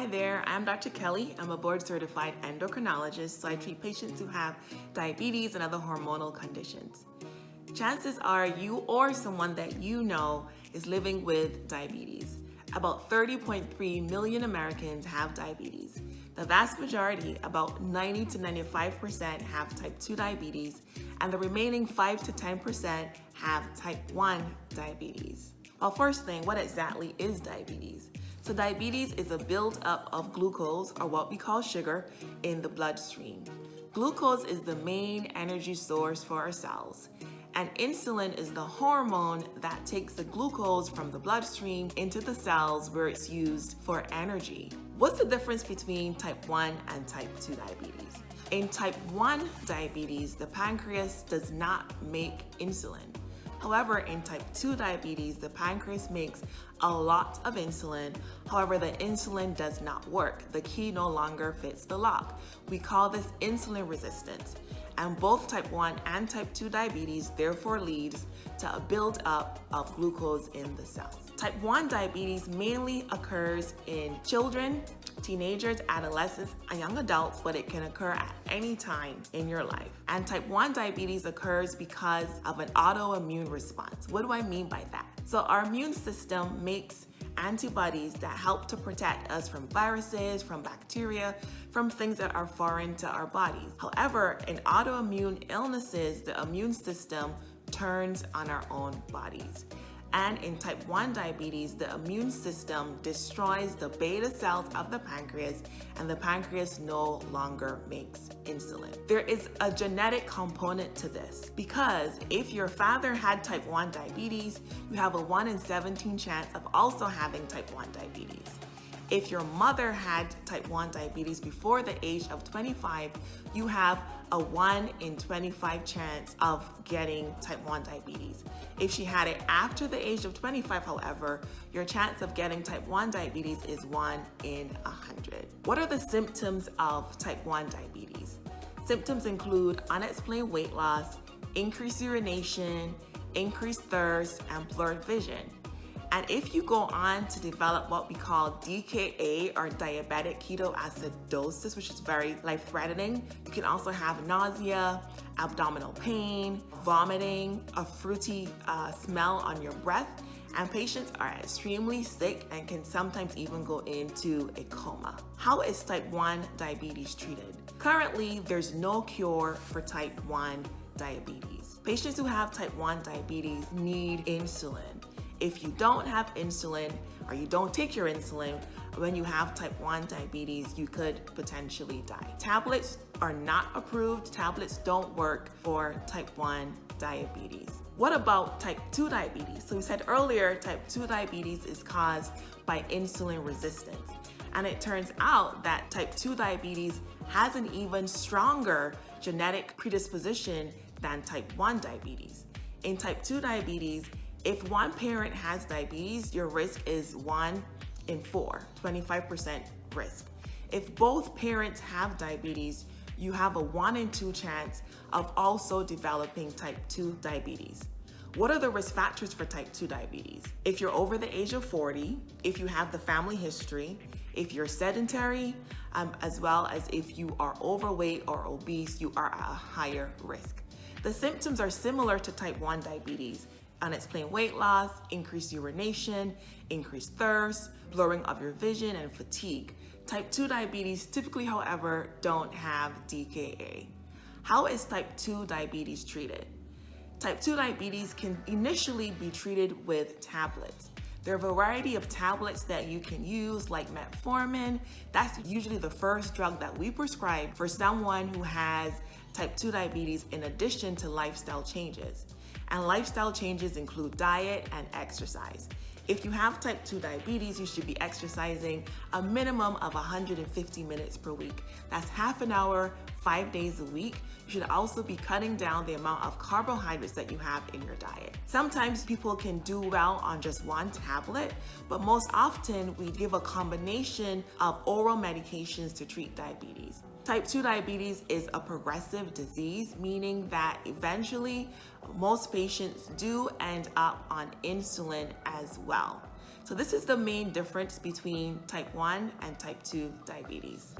Hi there, I'm Dr. Kelly. I'm a board-certified endocrinologist, so I treat patients who have diabetes and other hormonal conditions. Chances are you or someone that you know is living with diabetes. About 30.3 million Americans have diabetes. The vast majority, about 90 to 95%, have type 2 diabetes, and the remaining 5 to 10% have type 1 diabetes. Well, first thing, what exactly is diabetes? So diabetes is a buildup of glucose, or what we call sugar, in the bloodstream. Glucose is the main energy source for our cells, and insulin is the hormone that takes the glucose from the bloodstream into the cells where it's used for energy. What's the difference between type 1 and type 2 diabetes? In type 1 diabetes, the pancreas does not make insulin. However, in type 2 diabetes, the pancreas makes a lot of insulin. However, the insulin does not work. The key no longer fits the lock. We call this insulin resistance. And both type 1 and type 2 diabetes therefore leads to a buildup of glucose in the cells. Type 1 diabetes mainly occurs in children, teenagers, adolescents, and young adults, but it can occur at any time in your life. And type 1 diabetes occurs because of an autoimmune response. What do I mean by that? So our immune system makes antibodies that help to protect us from viruses, from bacteria, from things that are foreign to our bodies. However, in autoimmune illnesses, the immune system turns on our own bodies. And in type 1 diabetes, the immune system destroys the beta cells of the pancreas, and the pancreas no longer makes insulin. There is a genetic component to this, because if your father had type 1 diabetes, you have a 1 in 17 chance of also having type 1 diabetes. If your mother had type 1 diabetes before the age of 25, you have a 1 in 25 chance of getting type 1 diabetes. If she had it after the age of 25, however, your chance of getting type 1 diabetes is 1 in 100. What are the symptoms of type 1 diabetes? Symptoms include unexplained weight loss, increased urination, increased thirst, and blurred vision. And if you go on to develop what we call DKA, or diabetic ketoacidosis, which is very life-threatening, you can also have nausea, abdominal pain, vomiting, a fruity smell on your breath, and patients are extremely sick and can sometimes even go into a coma. How is type 1 diabetes treated? Currently, there's no cure for type 1 diabetes. Patients who have type 1 diabetes need insulin. If you don't have insulin, or you don't take your insulin when you have type 1 diabetes, you could potentially die. Tablets are not approved. Tablets don't work for type 1 diabetes. What about type 2 diabetes? So we said earlier, type 2 diabetes is caused by insulin resistance. And it turns out that type 2 diabetes has an even stronger genetic predisposition than type 1 diabetes. In type 2 diabetes, if one parent has diabetes, your risk is 1 in 4, 25% risk. If both parents have diabetes, you have a 1 in 2 chance of also developing type 2 diabetes. What are the risk factors for type 2 diabetes? If you're over the age of 40, if you have the family history, if you're sedentary, as well as if you are overweight or obese, you are at a higher risk. The symptoms are similar to type 1 diabetes: unexplained weight loss, increased urination, increased thirst, blurring of your vision, and fatigue. Type 2 diabetes typically, however, don't have DKA. How is type 2 diabetes treated? Type 2 diabetes can initially be treated with tablets. There are a variety of tablets that you can use, like metformin. That's usually the first drug that we prescribe for someone who has type 2 diabetes, in addition to lifestyle changes. And lifestyle changes include diet and exercise. If you have type 2 diabetes, you should be exercising a minimum of 150 minutes per week. That's half an hour, 5 days a week. You should also be cutting down the amount of carbohydrates that you have in your diet. Sometimes people can do well on just one tablet, but most often we give a combination of oral medications to treat diabetes. Type 2 diabetes is a progressive disease, meaning that eventually most patients do end up on insulin as well. So So this is the main difference between type 1 and type 2 diabetes.